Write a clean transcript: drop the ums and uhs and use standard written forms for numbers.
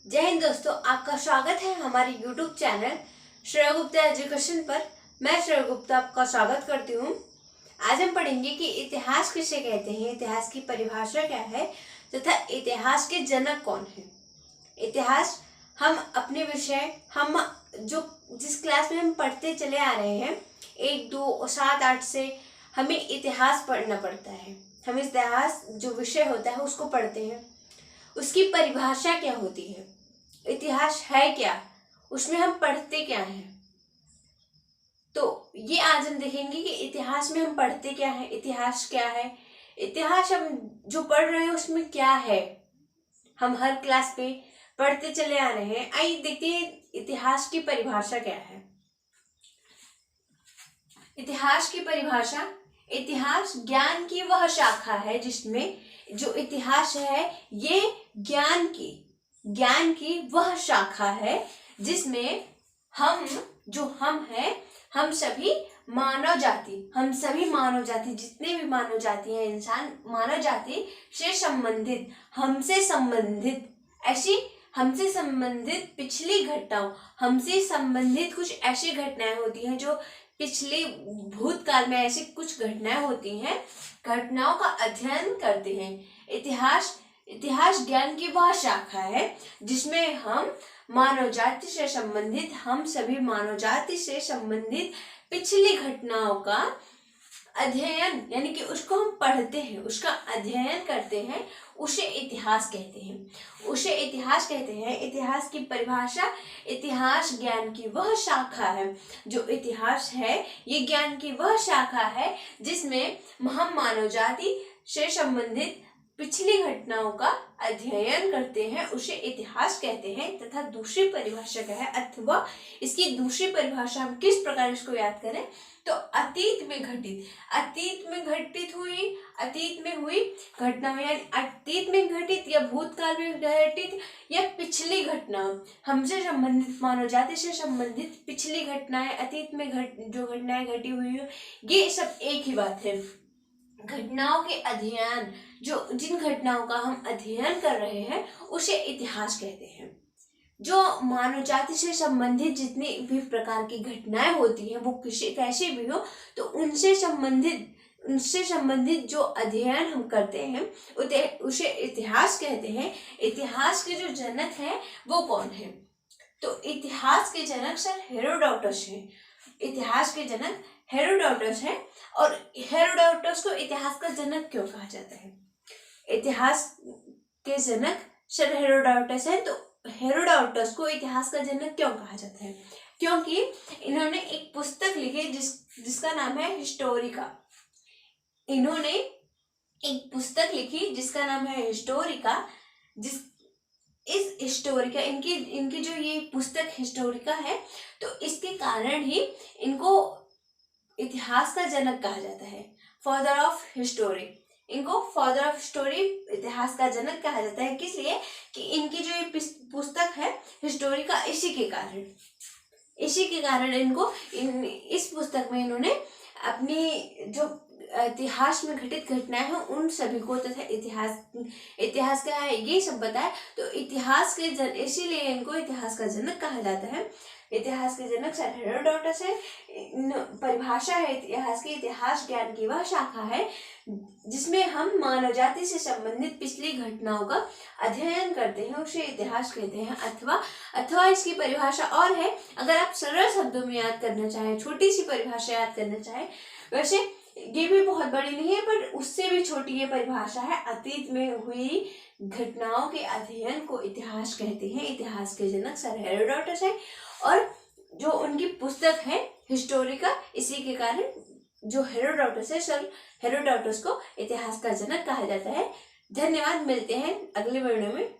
जय हिंद दोस्तों, आपका स्वागत है हमारे YouTube channel Shreya Gupta education पर। मैं श्रेया गुप्ता आपका स्वागत करती हूँ। आज हम पढ़ेंगे कि इतिहास किसे कहते हैं, इतिहास की परिभाषा क्या है तथा इतिहास के जनक कौन है। इतिहास हम अपने विषय जिस क्लास में हम पढ़ते चले आ रहे हैं 1, 2, 7, 8 से हमें इतिहास पढ़ना पड़ता है। हम इतिहास जो विषय होता है उसको पढ़ते हैं। उसकी परिभाषा क्या होती है, इतिहास है क्या, उसमें हम पढ़ते क्या हैं। तो ये आज हम देखेंगे कि इतिहास में हम पढ़ते क्या है, इतिहास क्या है, इतिहास हम जो पढ़ रहे हैं उसमें क्या है। हम हर क्लास पे पढ़ते चले आ रहे हैं। आइए देखते हैं इतिहास की परिभाषा क्या है। इतिहास की परिभाषा, इतिहास ज्ञान की वह शाखा है जिसमें जो इतिहास है ये ज्ञान की वह शाखा है जिसमें हम हैं, हम सभी मानव जाति जितने भी मानव जाति हैं, इंसान मानव जाति से संबंधित, हमसे संबंधित पिछली घटनाओं, हमसे संबंधित कुछ ऐसी घटनाएं होती हैं जो पिछले भूतकाल में ऐसी कुछ घटनाएं होती हैं, घटनाओं का अध्ययन करते हैं। इतिहास ज्ञान की वह शाखा है जिसमें हम सभी मानव जाति से संबंधित पिछली घटनाओं का अध्ययन, यानी कि उसको हम पढ़ते हैं, उसका अध्ययन करते हैं, उसे इतिहास कहते हैं। इतिहास की परिभाषा, इतिहास ज्ञान की वह शाखा है, जो इतिहास है ये ज्ञान की वह शाखा है जिसमें हम मानव जाति से संबंधित पिछली घटनाओं का अध्ययन करते हैं, उसे इतिहास कहते हैं। तथा दूसरी परिभाषा क्या है, अथवा इसकी दूसरी परिभाषा हम किस प्रकार इसको याद करें तो अतीत में हुई घटनाओं, यानी अतीत में घटित या भूतकाल में घटित या पिछली घटना, हमसे संबंधित मानव जाति से संबंधित पिछली घटनाएं, अतीत में जो घटनाएं घटी हुई हो, ये सब एक ही बात है। घटनाओं के अध्ययन, जिन घटनाओं का हम अध्ययन कर रहे हैं उसे इतिहास कहते हैं। जो मानव जाति से संबंधित जितनी भी प्रकार की घटनाएं होती हैं, वो कैसी भी हो, तो उनसे संबंधित जो अध्ययन हम करते हैं उसे इतिहास कहते हैं। इतिहास के जो जनक हैं वो कौन है, तो इतिहास के जनक सर हेरोडोटस हैं। इतिहास के जनक हेरोडोटस है। और हेरोडोटस को इतिहास का जनक क्यों कहा जाता है, इतिहास के जनक सर हेरोडोटस है, तो हेरोडोटस को इतिहास का जनक क्यों कहा जाता है, क्योंकि इन्होंने एक पुस्तक लिखी जिसका नाम है हिस्टोरिका। इन्होंने एक पुस्तक लिखी जिसका नाम है हिस्टोरिका। इस हिस्टोरिका, इनकी जो ये पुस्तक हिस्टोरिका है, तो इसके कारण ही इनको इतिहास का जनक कहा जाता है, फादर ऑफ हिस्टोरी। इनको फादर ऑफ हिस्टोरी, इतिहास का जनक कहा जाता है। किस लिए कि इनकी जो ये पुस्तक है हिस्टोरिका, इसी के कारण इनको इस पुस्तक में इन्होंने अपनी जो इतिहास में घटित घटनाएं हैं उन सभी को, तथा इतिहास क्या है ये सब बताया। तो इसीलिए इनको इतिहास का जनक कहा जाता है। इतिहास के जनक सर हेरोडोटस है। परिभाषा है इतिहास की, इतिहास ज्ञान की वह शाखा है जिसमें हम मानव जाति से संबंधित पिछली घटनाओं का अध्ययन करते हैं, उसे इतिहास कहते हैं। अथवा इसकी परिभाषा और है, अगर आप सरल शब्दों में याद करना चाहें, छोटी सी परिभाषा याद करना चाहें, वैसे ये भी बहुत बड़ी नहीं है पर उससे भी छोटी ये परिभाषा है, अतीत में हुई घटनाओं के अध्ययन को इतिहास कहते हैं। इतिहास के जनक सर हेरोडोटस है और जो उनकी पुस्तक है हिस्टोरिका, इसी के कारण जो हेरोडोटस है, सर हेरोडोटस को इतिहास का जनक कहा जाता है। धन्यवाद, मिलते हैं अगले वीडियो में।